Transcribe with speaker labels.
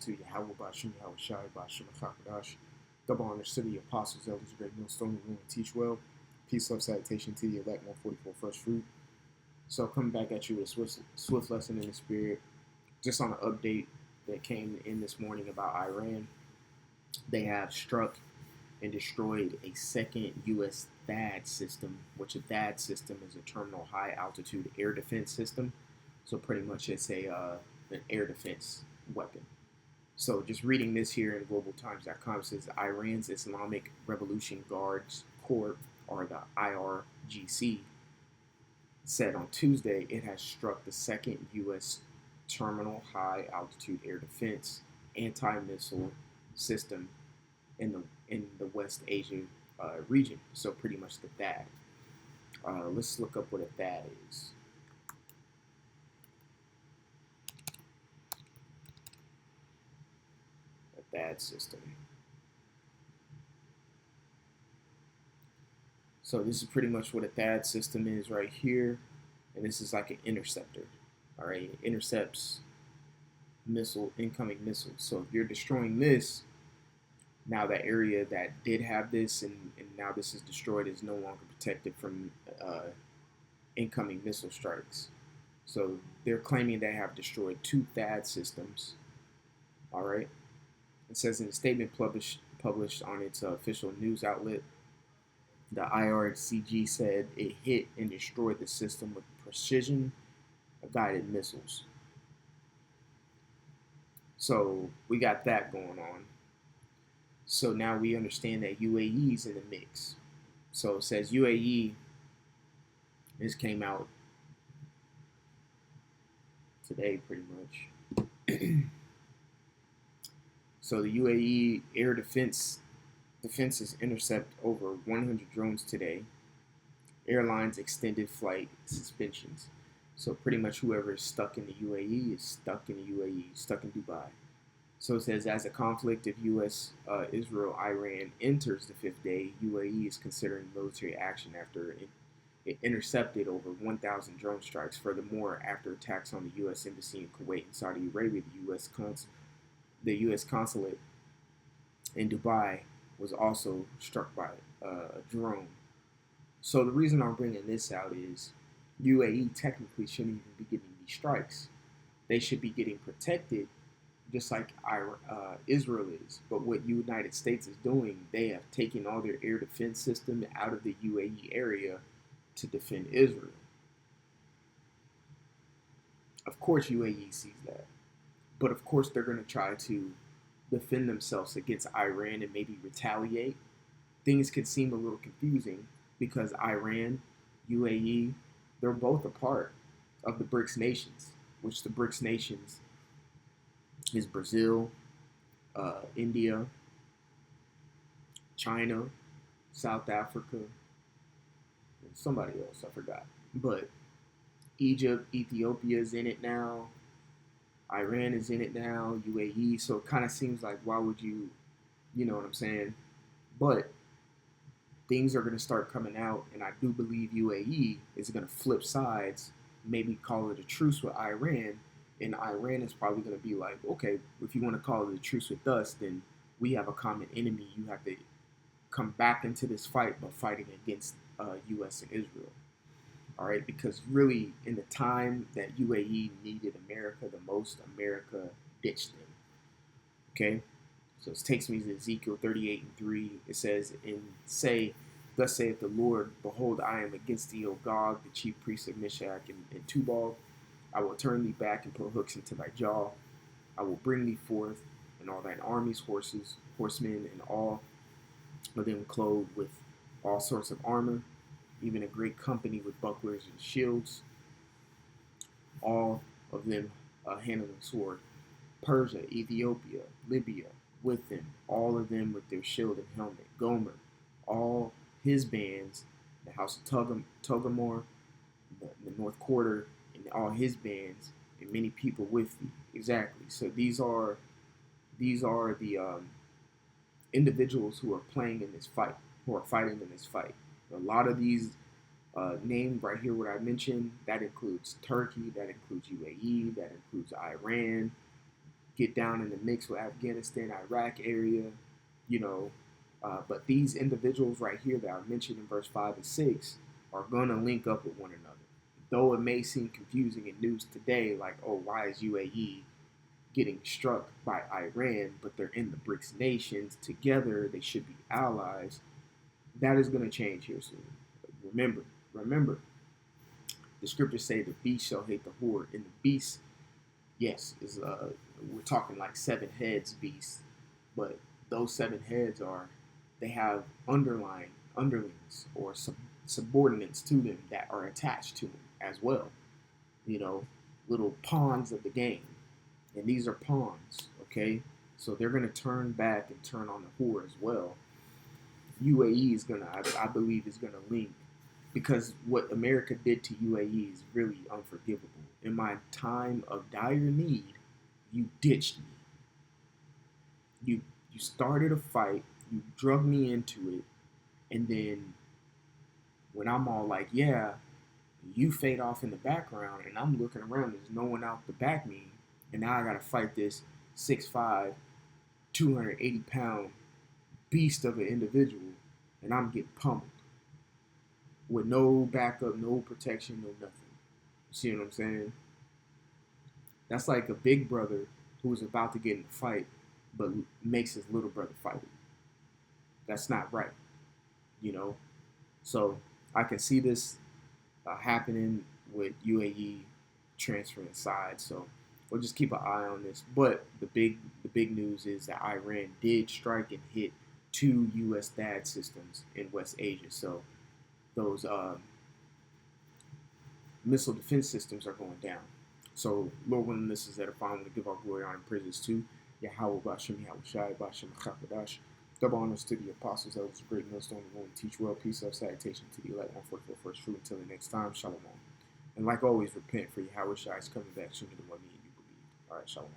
Speaker 1: to Yahweh Bashim Yahweh Shai Bashim Chakadash. Double honor to the apostles, elders, great millstone, room and teach well. Peace, love, salutation to the elect 144 first fruit. So coming back at you with a swift lesson in the spirit, just on an update that came in this morning about Iran. They have struck and destroyed a second U.S. THAAD system, which a THAAD system is a terminal high altitude air defense system. So pretty much it's an air defense weapon. So just reading this here in globaltimes.com says Iran's Islamic Revolution Guards Corps, or the IRGC, said on Tuesday it has struck the second U.S. terminal high altitude air defense anti-missile system in the West Asia region. So pretty much the THAAD. Let's look up what a THAAD is. THAAD system. So this is pretty much what a THAAD system is right here, and this is like an interceptor. All right, it intercepts incoming missiles. So if you're destroying this, now that area that did have this and now this is destroyed is no longer protected from incoming missile strikes. So they're claiming they have destroyed 2 THAAD systems. All right. It says in a statement published on its official news outlet, the IRCG said it hit and destroyed the system with precision guided missiles. So we got that going on. So now we understand that UAE is in the mix. So it says UAE, this came out today pretty much. So the UAE air defenses intercept over 100 drones today. Airlines extended flight suspensions. So pretty much whoever is stuck in the UAE is stuck in the UAE, stuck in Dubai. So it says, as a conflict of U.S., Israel, Iran enters the 5th day, UAE is considering military action after it intercepted over 1,000 drone strikes. Furthermore, after attacks on the U.S. Embassy in Kuwait and Saudi Arabia, the U.S. consulate in Dubai was also struck by a drone. So the reason I'm bringing this out is UAE technically shouldn't even be getting these strikes. They should be getting protected just like Israel is. But what United States is doing, they have taken all their air defense system out of the UAE area to defend Israel. Of course, UAE sees that. But of course, they're going to try to defend themselves against Iran and maybe retaliate. Things could seem a little confusing because Iran, UAE, they're both a part of the BRICS nations, which the BRICS nations is Brazil, India, China, South Africa, and somebody else, I forgot. But Egypt, Ethiopia is in it now. Iran is in it now, UAE. So it kind of seems like, why would you know what I'm saying? But things are going to start coming out, and I do believe UAE is going to flip sides, maybe call it a truce with Iran, and Iran is probably going to be like, okay, if you want to call it a truce with us, then we have a common enemy. You have to come back into this fight, but fighting against U.S. and Israel. All right, because really, in the time that UAE needed America the most, America ditched them. Okay, so it takes me to Ezekiel 38:3. It says, thus saith the Lord, behold, I am against thee, O Gog, the chief priest of Meshach and Tubal. I will turn thee back and put hooks into thy jaw. I will bring thee forth, and all thine armies, horsemen, and all of them clothed with all sorts of armor, even a great company with bucklers and shields, all of them handling sword. Persia, Ethiopia, Libya, with them, all of them with their shield and helmet. Gomer, all his bands, the house of Togarmah, the North Quarter, and all his bands, and many people with thee. Exactly. So these are the individuals who are playing in this fight, who are fighting in this fight. A lot of these named right here, what I mentioned, that includes Turkey, that includes UAE, that includes Iran, get down in the mix with Afghanistan, Iraq area, you know. But these individuals right here that are mentioned in verse 5 and 6 are going to link up with one another. Though it may seem confusing in news today, like, oh, why is UAE getting struck by Iran, but they're in the BRICS nations together, they should be allies. That is going to change here soon. Remember, the scriptures say the beast shall hate the horde, and the beast, yes, is we're talking like 7 heads beast, but those 7 heads they have underlings or subordinates to them that are attached to them as well. You know, little pawns of the game, and these are pawns. Okay, so they're gonna turn back and turn on the whore as well. UAE is gonna, I believe, is gonna link, because what America did to UAE is really unforgivable. In my time of dire need, you ditched me. You started a fight, you drug me into it, and then when I'm all like, yeah, you fade off in the background, and I'm looking around, there's no one out to back me, and now I gotta fight this 6'5", 280-pound beast of an individual, and I'm getting pummeled with no backup, no protection, no nothing. You see what I'm saying? That's like a big brother who's about to get in a fight, but makes his little brother fight him. That's not right, you know? So I can see this happening with UAE transferring sides. So we'll just keep an eye on this. But the big news is that Iran did strike and hit 2 U.S. THAAD systems in West Asia. So those missile defense systems are going down. So Lord willing, this is edifying. To give our glory, honor, and praises to Yahweh Bashem, Yahweh Shai, Bashem, Chakadash. Double honors to the apostles, elders, great millstone, the one teach well, peace, love, salutation to the elect, 144 first fruit. Until the next time, shalom. And like always, repent, for Yahweh Shai is coming back sooner than what me and you believe. All right, shalom.